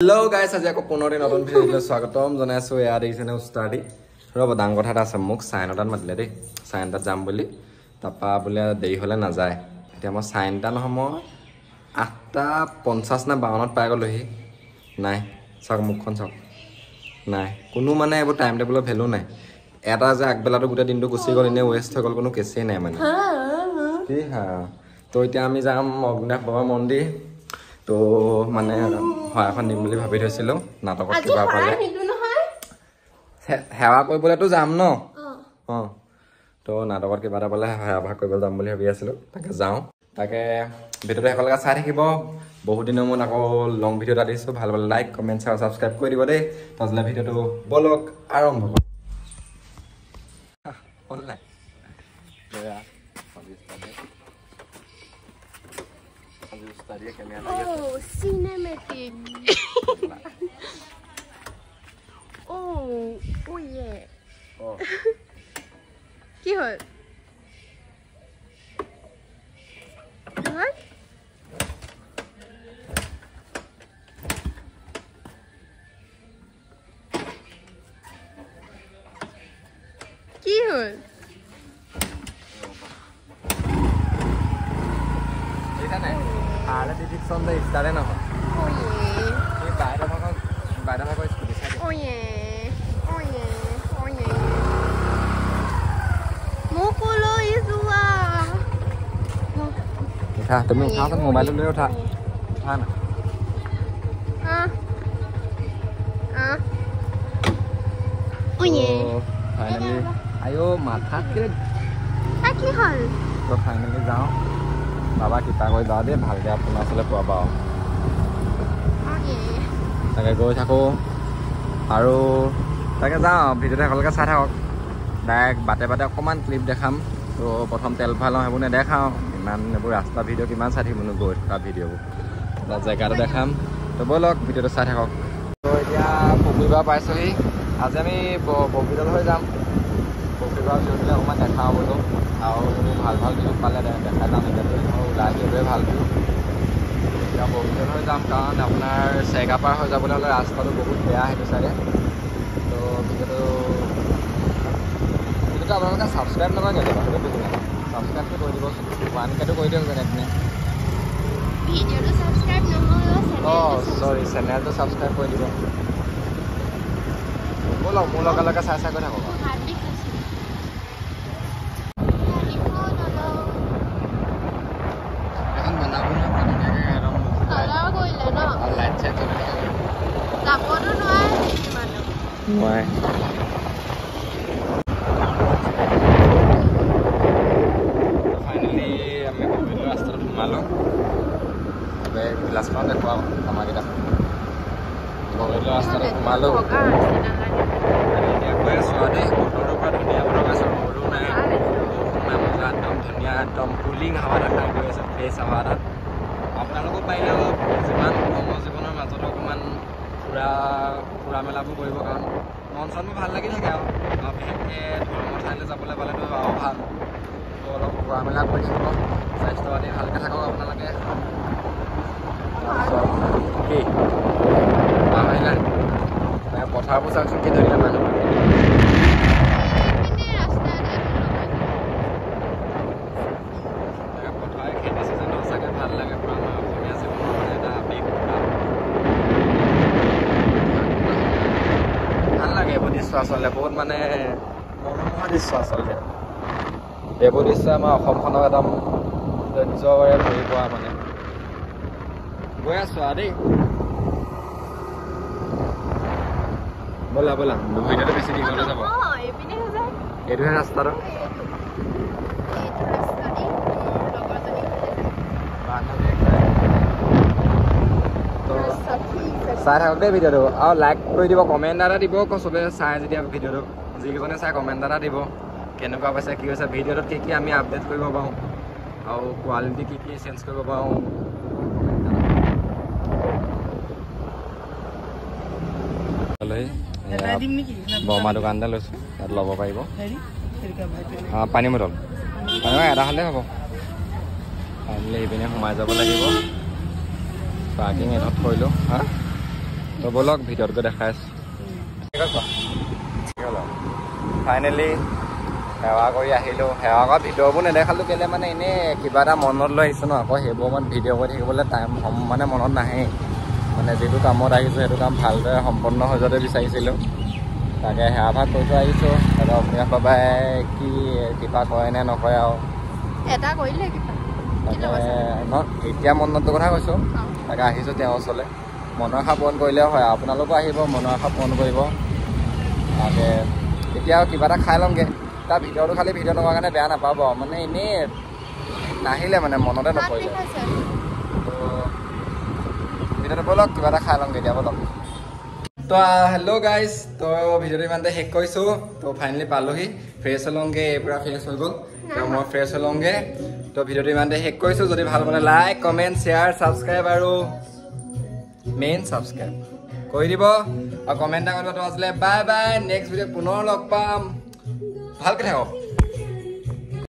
Hello guys, আজি আকৌ পুনৰ দিন নতুন ভিডিঅ'লৈ স্বাগতম জনাইছো। এয়া দেখিছেনে উস্তাদি ৰব ডাঙৰ কথা এটা আছে, মোক চাইনটাত মাতিলে দেই, চাইনটাত যাম বুলি। তাপা বোলে দেৰি হ'লে নাযায়। এতিয়া মই চাইনটা নহয়, মই 8:50 নে 52ত পাই গ'লোহি। নাই চাওক মুখখন চাওক, নাই কোনো মানে এইবোৰ টাইম টেবুলৰ ভেলু নাই। এটা যে আগবেলাটো গোটেই দিনটো গুচি গ'ল, এনেই ৱেষ্ট হৈ গ'ল, কোনো কেছেই নাই মানে। কি হা তো এতিয়া আমি যাম অগ্নিনাভ বাবা মন্দিৰ। তো মানে হয় এখন নিম বুলি ভাবি থৈছিলো, নাটকত কিবা পালে সেৱা কৰিবলৈতো যাম ন। তো নাটকত কিবা এটা পালে সেৱা কৰিবলৈ যাম বুলি ভাবি আছিলো, তাকে যাওঁ। তাকে ভিডিঅ'টো একেলগে চাই থাকিব। বহুত দিনৰ মূৰত আকৌ লং ভিডিঅ' এটা দিছোঁ, ভাল ভাল লাইক কমেণ্ট আৰু ছাবস্ক্ৰাইব কৰি দিব দেই। তাজলে ভিডিঅ'টো বলক আৰম্ভ কৰোঁ। Oh, cinematic. Oh yeah. কি হ'ল? কি হ'ল? Ada titik sonda istare na. Oh yeah. Ini badan apa skudi saja. Oh yeah. Oh yeah. Oh yeah. Mukulo isua. Udah, temu kan mobile dulu udah. Mana? Oh yeah. Finally, ayo mathak kira. Aki hal. To finally যাও। বাবা কিপা কৰি যাওঁ দেই, ভালকৈ আপোনাৰ ওচৰলৈ পোৱাবা আৰু তাকে গৈ থাকোঁ আৰু তাকে যাওঁ। ভিডিঅ'টো একেলগে চাই থাকক। ডাইৰেক্ট বাটে বাটে অকণমান ক্লিপ দেখাম। তো প্ৰথম তেল ভৰাওঁ সেইবোৰ নেদেখাওঁ, ইমান এইবোৰ ৰাস্তা ভিডিঅ' কিমান চাই থাকিবনো গৈ থকা ভিডিঅ'বোৰ। তাত জেগাটো দেখাম, তো ব'লক ভিডিঅ'টো চাই থাকক। তো এতিয়া পবিতৰা পাইছোঁহি। আজি আমি বগীদল হৈ যাম। বগীদৰা ভিডিঅ'টো অকণমান দেখাওঁ বোলো, আৰু ভাল ভাল ভিডিঅ' পালে দেখাই যাম। এতিয়াতো ওলাই দিবই ভাল ভিডিঅ'। এতিয়া বগীদল হৈ যাম, কাৰণ আপোনাৰ চেগাপাৰ হৈ যাবলৈ হ'লে ৰাস্তাটো বহুত বেয়া সেইটো চাইডে। তো ভিডিঅ'টো আপোনালোকে ছাবস্ক্ৰাইব নকৰে কেতিয়াবা, সেইটো বুজি নাপায়। ছাবস্ক্ৰাইবটো কৰি দিবচোন, 1Kটো কৰি দিয়ক যেনে তেনে। ভিডিঅ'টো ছাবস্ক্ৰাইব নহয়, চৰি চেনেলটো ছাবস্ক্ৰাইব কৰি দিব। ব'লক মোৰ লগে চাই গৈ থাকক। ফাইনেলি আমি বগীদল ৰাস্তাত সোমালোঁ। তাতে গিলাচখন দেখুৱাওঁ আমাকেইটা। বগীদল ৰাস্তাত সোমালোঁ। এতিয়া গৈ আছোঁ আৰু দেই, বতৰৰ পৰা ধুনীয়া বতৰ পাইছোঁ, ৰ'দো নাই, একদম ধুনীয়া, একদম কুলিং হাৱা এটা খাই গৈ আছে, ফ্ৰেছ হাৱা এটা। আপোনালোকো পাৰিলে অলপ যিমান কৰ্মজীৱনৰ মাজতো অকণমান ফুৰা মেলাবোৰ কৰিব, কাৰণ মন চনবোৰ ভাল লাগি থাকে আৰু বিশেষকৈ ধৰ্মৰ ঠাইলৈ যাবলৈ পালেতো আৰু ভাল। তো অলপ ফুৰা মেলা কৰি থাকিব, স্বাস্থ্য পাতি ভালকৈ থাকক আপোনালোকে। কি আহিলে পথাৰবোৰ চাওকচোন কি ধুনীয়া মানুহ। পথাৰ খেতি চিজন সঁচাকৈ ভাল লাগে, পূৰা আমাৰ অসমীয়া জীৱনৰ মানে এটা আৱেগ। ভাল লাগে এইবোৰ দৃশ্য আচলতে, বহুত মানে মনোমোহা দৃশ্য আচলতে। এইবোৰ দৃশ্য আমাৰ অসমখনক একদম নিজৰে ধৰি পোৱা মানে। গৈ আছোঁ আৰু দেই, ব'লা ভিডিঅ'টো বেছি দীঘলে যাব। এইটোহে ৰাস্তাটো। চাই থাকক দেই ভিডিঅ'টো, আৰু লাইক কৰি দিব, কমেণ্ট এটা দিব আকৌ চবে চাই যেতিয়া ভিডিঅ'টো। যিকেইজনে চাই কমেণ্ট এটা দিব, কেনেকুৱা পাইছে, কি হৈছে ভিডিঅ'টোত, কি আমি আপডেট কৰিব পাৰোঁ, আৰু কোৱালিটি কি চেঞ্জ কৰিব পাৰোঁ। বৰমা দোকান এটা লৈছোঁ, ইয়াত ল'ব পাৰিব। পানী বটল এটা হ'লে হ'ব। পাৰিলে এইপিনে সোমাই যাব লাগিব। পাৰ্কিং এটাত থৈলোঁ। তো বলক ভিডিঅ'ত গৈ দেখাই আছোঁ ঠিক আছে ফাইনেলি সেৱা কৰি আহিলোঁ সেৱা কৰা ভিডিঅ'বোৰ নেদেখালোঁ কেলৈ মানে এনেই কিবা এটা মনত লৈ আহিছোঁ ন আকৌ সেইবোৰ মানে ভিডিঅ' কৰি থাকিবলৈ টাইম মানে মনত নাহেই মানে যিটো কামত আহিছোঁ সেইটো কাম ভালদৰে সম্পন্ন হৈ যোৱাটো বিচাৰিছিলোঁ তাকে সেৱা ভাগ কৰি থৈ আহিছোঁ তাৰপৰা অগ্নিনাথ বাবাই কি কিবা কৰে নে নকৰে আৰু এটা কৰিলে কিবা এতিয়া মনতটো কথা কৈছোঁ তাকে আহিছোঁ তেওঁৰ ওচৰলৈ মনৰ আশা পূৰণ কৰিলে হয় আপোনালোকো আহিব মনৰ আশা পূৰণ কৰিব তাকে এতিয়া কিবা এটা খাই ল'মগৈ তাৰ ভিডিঅ'টো খালি ভিডিঅ' নোহোৱাৰ কাৰণে বেয়া নাপাব মানে এনেই নাহিলে মানে মনতে নপৰিলে তো ভিডিঅ'টো ব'লক কিবা এটা খাই ল'মগৈ এতিয়া ব'লক তো হেল্ল' গাইজ তো ভিডিঅ'টো ইমানতে শেষ কৰিছোঁ তো ফাইনেলি পালোহি ফ্ৰেছ হ'লংগৈ পূৰা ফ্ৰেছ হৈ গ'ল তো মই ফ্ৰেছ হ'লংগৈ তো ভিডিঅ'টো ইমানতে শেষ কৰিছোঁ যদি ভাল মানে লাইক কমেণ্ট শ্বেয়াৰ ছাবস্ক্ৰাইব আৰু মেইন ছাবস্ক্ৰাইব কৰি দিব আৰু কমেণ্ট এটা কৰিব আছিলে বাই বাই নেক্সট ভিডিঅ'ত পুনৰ লগ পাম ভালকৈ থাকক